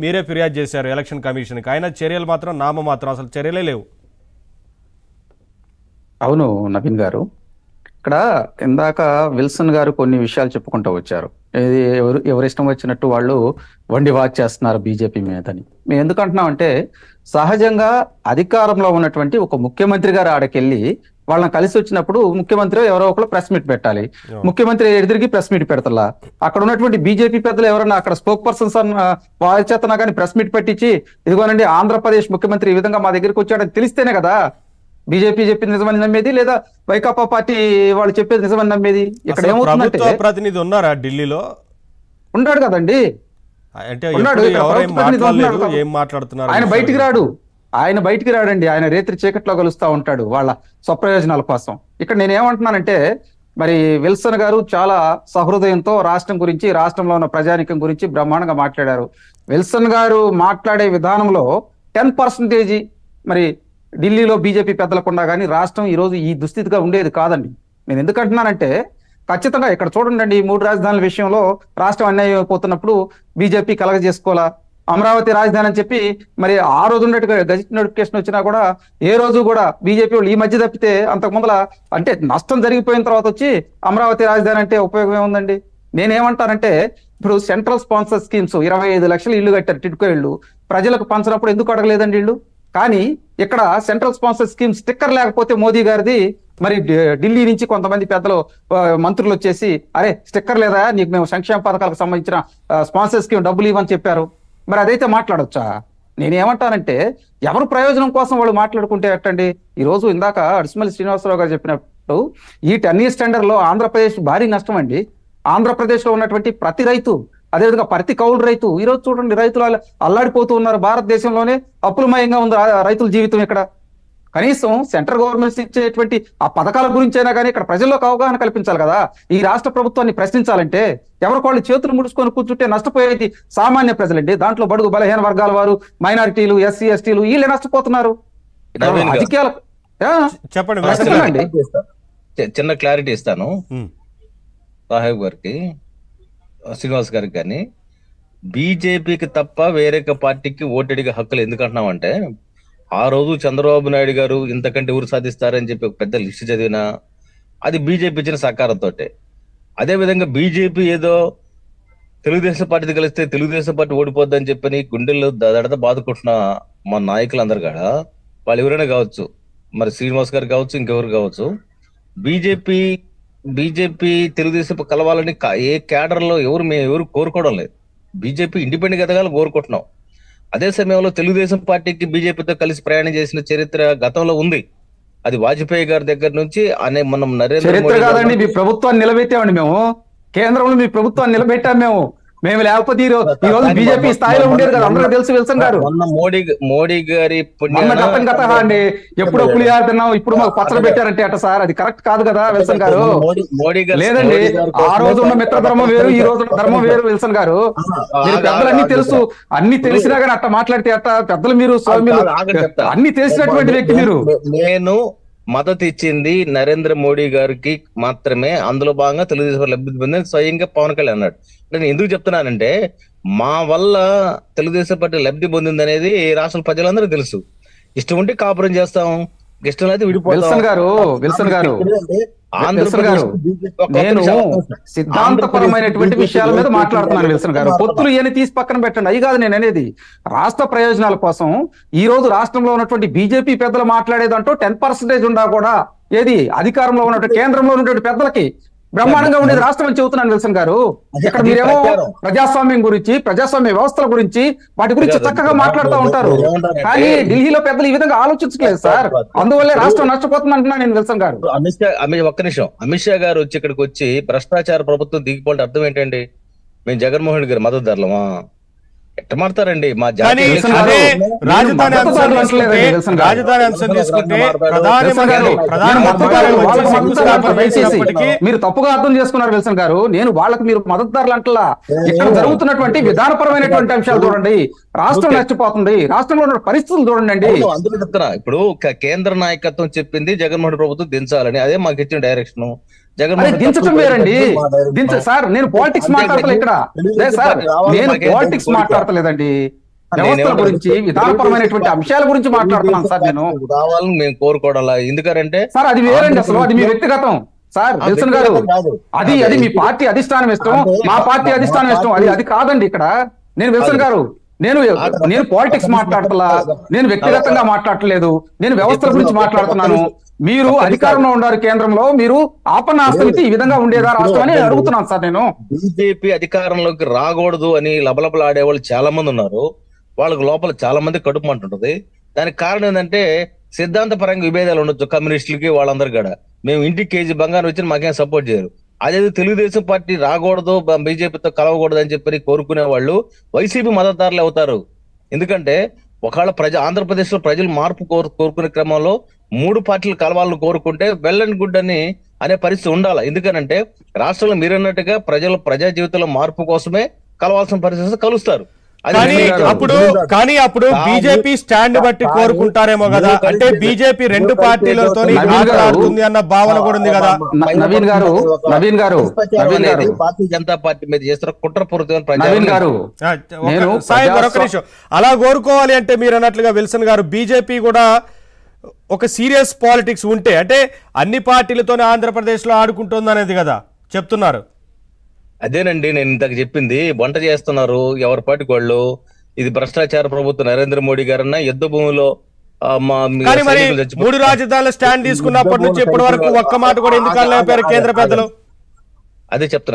మీరే ఫిర్యాదు చేశారు ఎలక్షన్ కమిషన్కి, అయినా చర్యలు మాత్రం నామమాత్రం, అసలు చర్యలే లేవు. అవును నవీన్ గారు, ఇక్కడ ఇందాక విల్సన్ గారు కొన్ని విషయాలు చెప్పుకుంటూ వచ్చారు. ఇది ఎవరిష్టం వచ్చినట్టు వాళ్ళు వండి వాచ్ చేస్తున్నారు బీజేపీ మీదని. మేము ఎందుకు అంటున్నామంటే, సహజంగా అధికారంలో ఉన్నటువంటి ఒక ముఖ్యమంత్రి గారు ఆడకెళ్ళి వాళ్ళని కలిసి వచ్చినప్పుడు ముఖ్యమంత్రి ఎవరో ఒకరు ప్రెస్ మీట్ పెట్టాలి. ముఖ్యమంత్రి ఎదురికి ప్రెస్ మీట్ పెడతలా, అక్కడ ఉన్నటువంటి బీజేపీ పెద్దలు ఎవరన్నా అక్కడ స్పోక్ పర్సన్స్ వారి చేతనా కానీ ప్రెస్ మీట్ పెట్టించి, ఇదిగోనండి ఆంధ్రప్రదేశ్ ముఖ్యమంత్రి ఈ విధంగా మా దగ్గరికి వచ్చాడని తెలిస్తేనే కదా బీజేపీ చెప్పింది నిజమని నమ్మేది, లేదా వైకాపా పార్టీ వాళ్ళు చెప్పేది నిజమని నమ్మేది. ఇక్కడ ఏమవుతుందంటే, ప్రతినిధి ఉన్నారా ఢిల్లీలో? ఉన్నాడు కదండి, ఆయన బయటికి రాడు, ఆయన బయటికి రాడండి, ఆయన రేత్రి చీకట్లో కలుస్తా ఉంటాడు వాళ్ళ స్వప్రయోజనాల కోసం. ఇక్కడ నేనేమంటున్నానంటే, మరి విల్సన్ గారు చాలా సహృదయంతో రాష్ట్రం గురించి, రాష్ట్రంలో ఉన్న ప్రజానికం గురించి బ్రహ్మాండంగా మాట్లాడారు. విల్సన్ గారు మాట్లాడే విధానంలో 10% మరి ఢిల్లీలో బీజేపీ పెద్దలకుండా కానీ రాష్ట్రం ఈరోజు ఈ దుస్థితిగా ఉండేది కాదండి. నేను ఎందుకంటున్నానంటే, ఖచ్చితంగా ఇక్కడ చూడండి, 3 రాజధానుల విషయంలో రాష్ట్రం అన్యాయం అయిపోతున్నప్పుడు బీజేపీ కలగజేసుకోవాలా, అమరావతి రాజధాని అని చెప్పి మరి ఆ రోజు ఉన్నట్టుగా గజెట్ నోటిఫికేషన్ వచ్చినా కూడా ఏ రోజు కూడా బీజేపీ వాళ్ళు ఈ మధ్య తప్పితే అంతకు ముందల అంటే నష్టం జరిగిపోయిన తర్వాత వచ్చి అమరావతి రాజధాని అంటే ఉపయోగం ఏముందండి. నేనేమంటానంటే, ఇప్పుడు సెంట్రల్ స్పాన్సర్ స్కీమ్స్ 25 లక్షలు ఇల్లు కట్టారు, టిడ్కో ఇల్లు ప్రజలకు పంచినప్పుడు ఎందుకు అడగలేదండి ఇల్లు? కానీ ఇక్కడ సెంట్రల్ స్పాన్సర్ స్కీమ్ స్టిక్కర్ లేకపోతే మోదీ గారిది, మరి ఢిల్లీ నుంచి కొంతమంది పెద్దలు మంత్రులు వచ్చేసి, అరే స్టిక్కర్ లేదా నీకు, మేము సంక్షేమ పథకాలకు సంబంధించిన స్పాన్సర్ స్కీమ్ డబ్బులు ఇవ్వని చెప్పారు, మరి అదైతే మాట్లాడొచ్చా? నేనేమంటానంటే, ఎవరు ప్రయోజనం కోసం వాళ్ళు మాట్లాడుకుంటే ఎట్టండి. ఈ రోజు ఇందాక అడిసిమల్లి శ్రీనివాసరావు గారు చెప్పినట్టు ఈ 10 years టెండర్ లో ఆంధ్రప్రదేశ్ భారీ నష్టం అండి. ఆంధ్రప్రదేశ్ లో ఉన్నటువంటి ప్రతి రైతు, అదేవిధంగా ప్రతి కౌలు రైతు, ఈ రోజు చూడండి రైతులు అల్లాడిపోతూ ఉన్నారు. భారతదేశంలోనే అప్పులమయంగా ఉంది రైతుల జీవితం. ఇక్కడ కనీసం సెంట్రల్ గవర్నమెంట్ ఇచ్చేటువంటి ఆ పథకాల గురించి అయినా కానీ ఇక్కడ ప్రజల్లోకి అవగాహన కల్పించాలి కదా. ఈ రాష్ట్ర ప్రభుత్వాన్ని ప్రశ్నించాలంటే ఎవరికి వాళ్ళు చేతులు ముడుచుకొని కూర్చుంటే నష్టపోయేది సామాన్య ప్రజలండి. దాంట్లో బడుగు బలహీన వర్గాల వారు, మైనారిటీలు, ఎస్సీ ఎస్టీలు వీళ్ళే నష్టపోతున్నారు. రాజకీయాలు చెప్పండి, చిన్న క్లారిటీ ఇస్తాను సాహెబ్ గారికి, శ్రీనివాస్ గారికి. కానీ బీజేపీకి తప్ప వేరే పార్టీకి ఓటడిగే హక్కులు ఎందుకంటున్నామంటే, ఆ రోజు చంద్రబాబు నాయుడు గారు ఇంతకంటే ఊరు సాధిస్తారని చెప్పి ఒక పెద్ద లిస్ట్ చదివినా అది బీజేపీ ఇచ్చిన సహకారంతో. అదే విధంగా బీజేపీ ఏదో తెలుగుదేశం పార్టీ కలిస్తే తెలుగుదేశం పార్టీ ఓడిపోద్దని చెప్పని గుండెల్లో దడత బాదుకుంటున్న మా నాయకులందరూ కూడా, వాళ్ళు ఎవరైనా కావచ్చు, మరి శ్రీనివాస్ గారు కావచ్చు, ఇంకెవరు కావచ్చు, బీజేపీ తెలుగుదేశం కలవాలని ఏ క్యాడర్ లో ఎవరు కోరుకోవడం లేదు. బీజేపీ ఇండిపెండెంట్ ఎదగాలని కోరుకుంటున్నాం. అదే సమయంలో తెలుగుదేశం పార్టీకి బీజేపీతో కలిసి ప్రయాణం చేసిన చరిత్ర గతంలో ఉంది. అది వాజ్పేయి గారి దగ్గర నుంచి మనం నరేంద్ర మోడీ కాదండి, మీ ప్రభుత్వాన్ని నిలబెట్టామండి మేము, కేంద్రంలో మీ ప్రభుత్వాన్ని నిలబెట్టాం మేము లేకపోతే ఈ రోజు బీజేపీ స్థాయిలో ఉండేది కదా, అందరూ తెలుసు. విల్సన్ గారు మోడీ గారి అండి, ఎప్పుడు పులిహార తిన్నాం, ఇప్పుడు మాకు పచ్చడి పెట్టారంటే అట సార్, అది కరెక్ట్ కాదు కదా విల్సన్ గారు. లేదండి, ఆ రోజు ఉన్న మిత్ర ధర్మం వేరు, ఈ రోజు ధర్మం వేరు. విల్సన్ గారు, మీరు పెద్దలు అన్ని తెలుసు, అన్ని తెలిసినా కానీ అట్ట మాట్లాడితే అట్ట పెద్దలు మీరు స్వామి అన్ని తెలిసినటువంటి వ్యక్తి మీరు. నేను మద్దతు ఇచ్చింది నరేంద్ర మోడీ గారికి మాత్రమే, అందులో భాగంగా తెలుగుదేశం లబ్ధి పొందింది స్వయంగా పవన్ కళ్యాణ్ అన్నాడు. నేను ఎందుకు చెప్తున్నానంటే, మా వల్ల తెలుగుదేశం పార్టీ లబ్ధి పొందింది అనేది రాష్ట్ర ప్రజలందరూ తెలుసు. ఇష్టం ఉంటే కాపురం చేస్తాం, ఇష్టం అయితే విడిపోతాం. విల్సన్ గారు, నేను సిద్ధాంతపరమైనటువంటి విషయాల మీద మాట్లాడుతున్నాను. విల్సన్ గారు, పొత్తులు ఇవన్నీ తీసి పక్కన పెట్టండి, అవి కాదు నేను అనేది. రాష్ట్ర ప్రయోజనాల కోసం ఈ రోజు రాష్ట్రంలో ఉన్నటువంటి బీజేపీ పెద్దలు మాట్లాడేదంటూ 10% ఉండా కూడా ఏది అధికారంలో ఉన్నటువంటి కేంద్రంలో ఉన్నటువంటి పెద్దలకి బ్రహ్మాండంగా ఉండేది రాష్ట్రం అని చెబుతున్నాను. విల్సన్ గారు, ఇక్కడ మీరేమో ప్రజాస్వామ్యం గురించి, ప్రజాస్వామ్య వ్యవస్థల గురించి, వాటి గురించి చక్కగా మాట్లాడుతూ ఉంటారు. కానీ ఢిల్లీలో పెద్దలు ఈ విధంగా ఆలోచించలేదు సార్, అందువల్లే రాష్ట్రం నష్టపోతుంది అంటున్నా నేను. విల్సన్ గారు, ఒక్క నిమిషం, అమిత్ షా గారు వచ్చి ఇక్కడికి వచ్చి భ్రష్టాచార ప్రభుత్వం దిగిపోవడం అర్థం ఏంటండి? మేము జగన్మోహన్ రెడ్డి గారి మద్దతుదారులమా? ఎట్ట మారుతారండి? మా రాజధాని అంశం తీసుకుంటే మీరు తప్పుగా అర్థం చేసుకున్నారు విల్సన్ గారు. నేను వాళ్ళకి మీరు మద్దతుదారులు అంటలా, ఇక్కడ జరుగుతున్నటువంటి విధానపరమైనటువంటి అంశాలు చూడండి. రాష్ట్రం నష్టపోతుంది, రాష్ట్రంలో ఉన్న పరిస్థితులు చూడండి. అందులో చెప్తున్నా, ఇప్పుడు కేంద్ర నాయకత్వం చెప్పింది జగన్మోహన్ ప్రభుత్వం దించాలని, అదే మాకు ఇచ్చిన డైరెక్షన్. దించటం వేరండి. సార్, నేను పాలిటిక్స్ మాట్లాడతలే ఇక్కడ. సార్, నేను పాలిటిక్స్ మాట్లాడతలేదండి. వ్యవస్థల గురించి, విధానపరమైనటువంటి అంశాల గురించి మాట్లాడుతున్నాను సార్ నేను. రావాలని మేము కోరుకోవడం. ఎందుకంటే సార్ అది వేరండి, అసలు అది మీ వ్యక్తిగతం సార్ విల్సన్ గారు. అది మీ పార్టీ అధిష్టానం ఇష్టం, మా పార్టీ అధిష్టానం ఇష్టం, అది కాదండి ఇక్కడ. నేను విల్సన్ గారు, నేను పాలిటిక్స్ మాట్లాడతలా, నేను వ్యక్తిగతంగా మాట్లాడట్లేదు, నేను వ్యవస్థల గురించి మాట్లాడుతున్నాను. మీరు అధికారంలో ఉన్నారు కేంద్రంలో, మీరు ఆపన్నాస్తి ఈ విధంగా ఉండేదా రాష్ట్రం అని అడుగుతున్నాను సార్ నేను. బీజేపీ అధికారంలోకి రాకూడదు అని లబలబలు ఆడేవాళ్ళు చాలా మంది ఉన్నారు. వాళ్ళకి లోపల చాలా మంది కడుపు అంటుంటది. దానికి కారణం ఏంటంటే సిద్ధాంత పరంగా విభేదాలు ఉండొచ్చు కమ్యూనిస్టులకి వాళ్ళందరూ కూడా. మేము ఇంటికి కేజీ బంగారం వచ్చి మాకేం సపోర్ట్ చేయరు. అదే తెలుగుదేశం పార్టీ రాకూడదు, బీజేపీతో కలవకూడదు అని చెప్పి కోరుకునే వాళ్ళు వైసీపీ మద్దతుదారులు అవుతారు. ఎందుకంటే ఒకవేళ ఆంధ్రప్రదేశ్ లో ప్రజలు మార్పు కోరుకునే క్రమంలో 3 పార్టీలు కలవాలని కోరుకుంటే వెల్ అండ్ గుడ్ అనే పరిస్థితి ఉండాలి. ఎందుకనంటే రాష్ట్రంలో మీరన్నట్టుగా ప్రజా జీవితంలో మార్పు కోసమే కలవాల్సిన పరిస్థితి కలుస్తారు. కానీ అప్పుడు బీజేపీ స్టాండ్ బట్టి కోరుకుంటారేమో కదా. అంటే బీజేపీ 2 పార్టీలతో ఆడుతుంది అన్న భావన కూడా ఉంది కదా. నవీన్ గారు భారతీయ జనతా పార్టీ మీద చేస్తున్న కుట్రపూరితమైన ఒక్క నిమిషం. అలా కోరుకోవాలి అంటే మీరు అన్నట్లుగా విల్సన్ గారు, బీజేపీ కూడా ఒక సీరియస్ పాలిటిక్స్ ఉంటే అంటే అన్ని పార్టీలతోనే ఆంధ్రప్రదేశ్ లో ఆడుకుంటుంది అనేది కదా చెప్తున్నారు. అదేనండి నేను ఇంతకు చెప్పింది. వంట చేస్తున్నారు ఎవరి పాటికి వాళ్ళు. ఇది భ్రష్టాచార ప్రభుత్వం నరేంద్ర మోడీ గారన్నా యుద్ధ భూమిలో కానీ మరి 3 రాజధానుల స్టాండ్ తీసుకున్నప్పటి నుంచి ఇప్పటి వరకు ఒక్క మాట కూడా ఎందుకు అనలేకపోయారు కేంద్ర పెద్దలు? అదే చెప్తున్నారు.